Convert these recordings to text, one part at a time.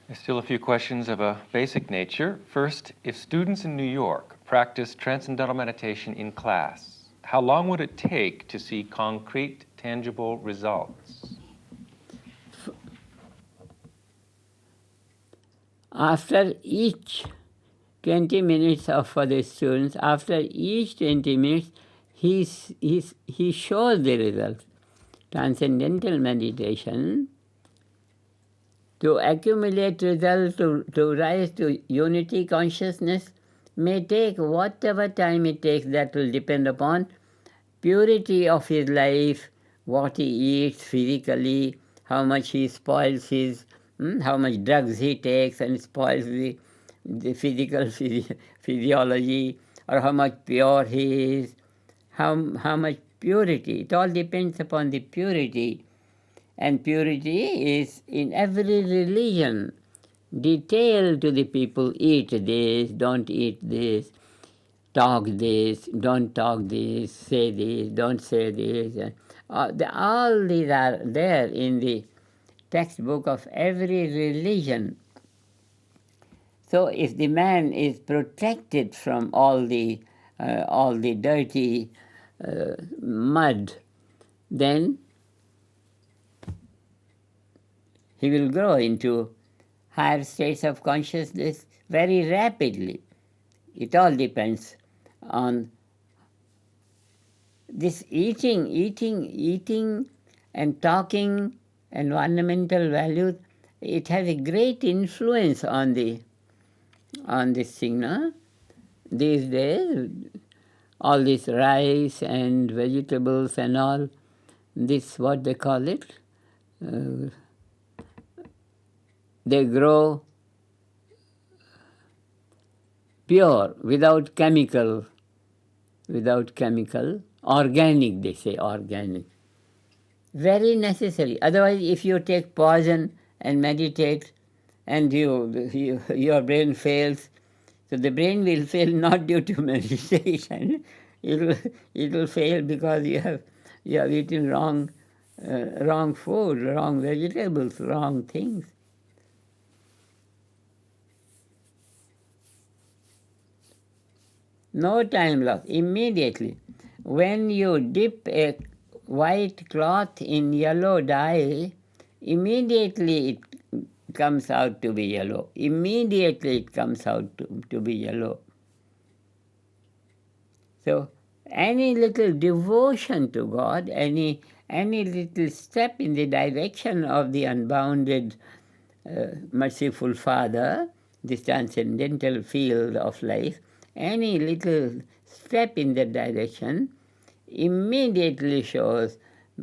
There's still a few questions of a basic nature. First, if students in New York practice Transcendental Meditation in class, how long would it take to see concrete, tangible results? After each 20 minutes for the students, after each 20 minutes, he shows the results. Transcendental meditation, to accumulate results, to rise to unity consciousness, may take whatever time it takes. That will depend upon purity of his life, what he eats physically, how much he spoils his, how much drugs he takes and spoils the physical physiology, or how much pure he is, how much purity. It all depends upon the purity. And purity is in every religion detailed to the people. Eat this, don't eat this, talk this, don't talk this, say this, don't say this. All these are there in the textbook of every religion. So if the man is protected from all the dirty mud, then he will grow into higher states of consciousness very rapidly. It all depends on this eating and talking, environmental values. It has a great influence on this thing. No? These days, all this rice and vegetables and all, this, what they call it, they grow pure, without chemical, organic, they say, organic. Very necessary. Otherwise, if you take poison and meditate and your brain fails, so the brain will fail not due to meditation. It will fail because you have eaten wrong food, wrong vegetables, wrong things. No time loss, immediately. When you dip a white cloth in yellow dye, immediately it comes out to be yellow. Immediately it comes out to be yellow. So any little devotion to God, any little step in the direction of the unbounded, merciful Father, this transcendental field of life, any little step in that direction immediately shows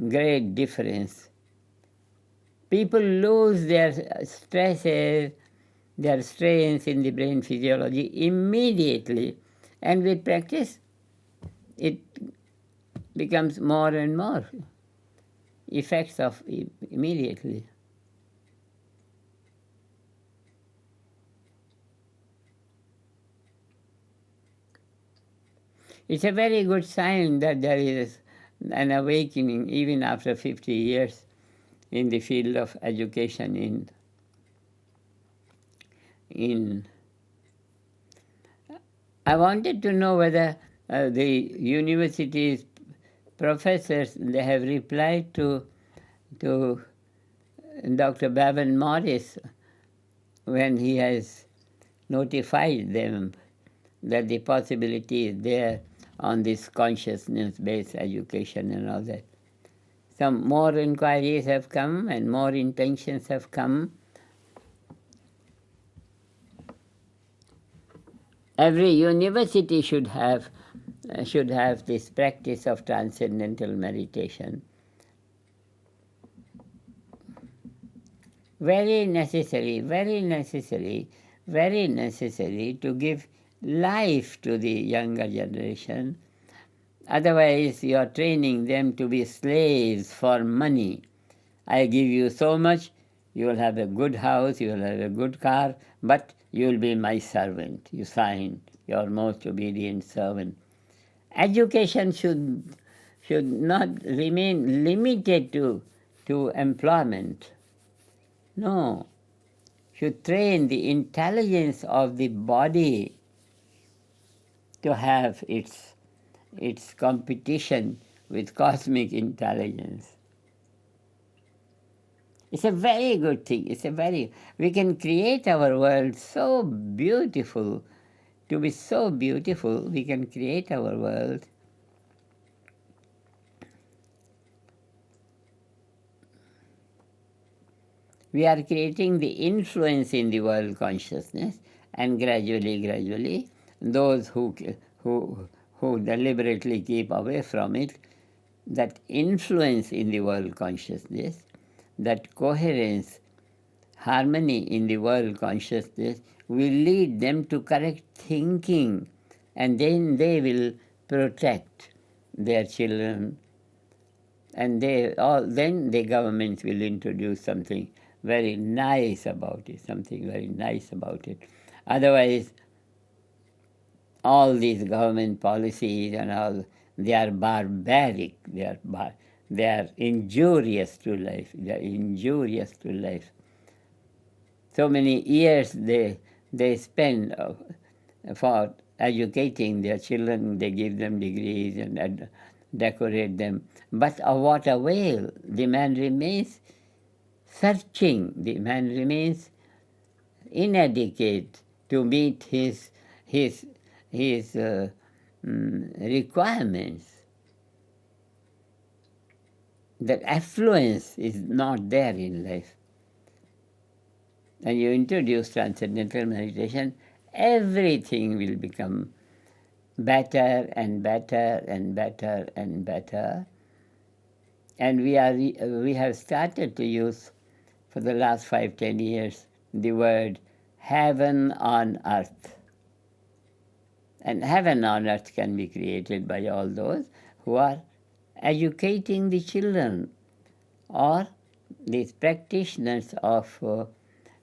great difference. People lose their stresses, their strains in the brain physiology immediately, and with practice it becomes more and more effects of immediately. It's a very good sign that there is an awakening even after 50 years in the field of education I wanted to know whether the university's professors, they have replied to Dr. Bevan Morris when he has notified them that the possibility is there on this consciousness-based education and all that. Some more inquiries have come and more intentions have come. Every university should have this practice of transcendental meditation. Very necessary to give life to the younger generation. Otherwise, you are training them to be slaves for money. I give you so much, you will have a good house, you will have a good car, but you will be my servant. You sign, your most obedient servant. Education should not remain limited to employment. No, should train the intelligence of the body to have its competition with cosmic intelligence. It's a very good thing. We can create our world so beautiful. To be so beautiful, we can create our world. We are creating the influence in the world consciousness, and gradually, those who deliberately keep away from it, that influence in the world consciousness, that coherence, harmony in the world consciousness will lead them to correct thinking, and then they will protect their children, and then the government will introduce something very nice about it. Otherwise, all these government policies and all, they are barbaric, they are injurious to life. So many years they spend for educating their children, they give them degrees and decorate them. But of what avail? The man remains searching, the man remains inadequate to meet his requirements. That affluence is not there in life. And you introduce transcendental meditation, everything will become better and better and better and better. And we have started to use, for the last 5-10 years, the word heaven on earth. And heaven on earth can be created by all those who are educating the children, or these practitioners of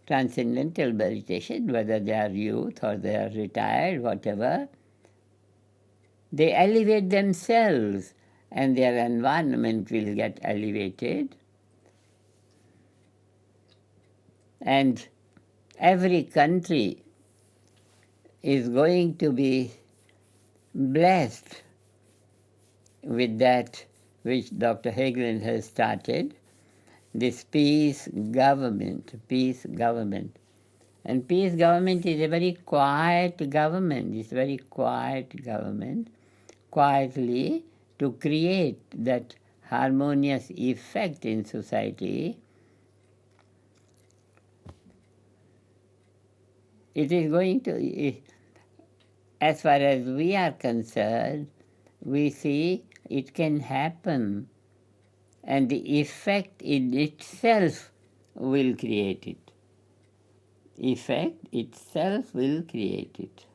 transcendental meditation, whether they are youth or they are retired, whatever. They elevate themselves and their environment will get elevated. And every country is going to be blessed with that which Dr. Hagelin has started, this peace government. And peace government is a very quiet government. It's a very quiet government, quietly to create that harmonious effect in society. It is going to, as far as we are concerned, we see it can happen, and the effect in itself will create it. Effect itself will create it.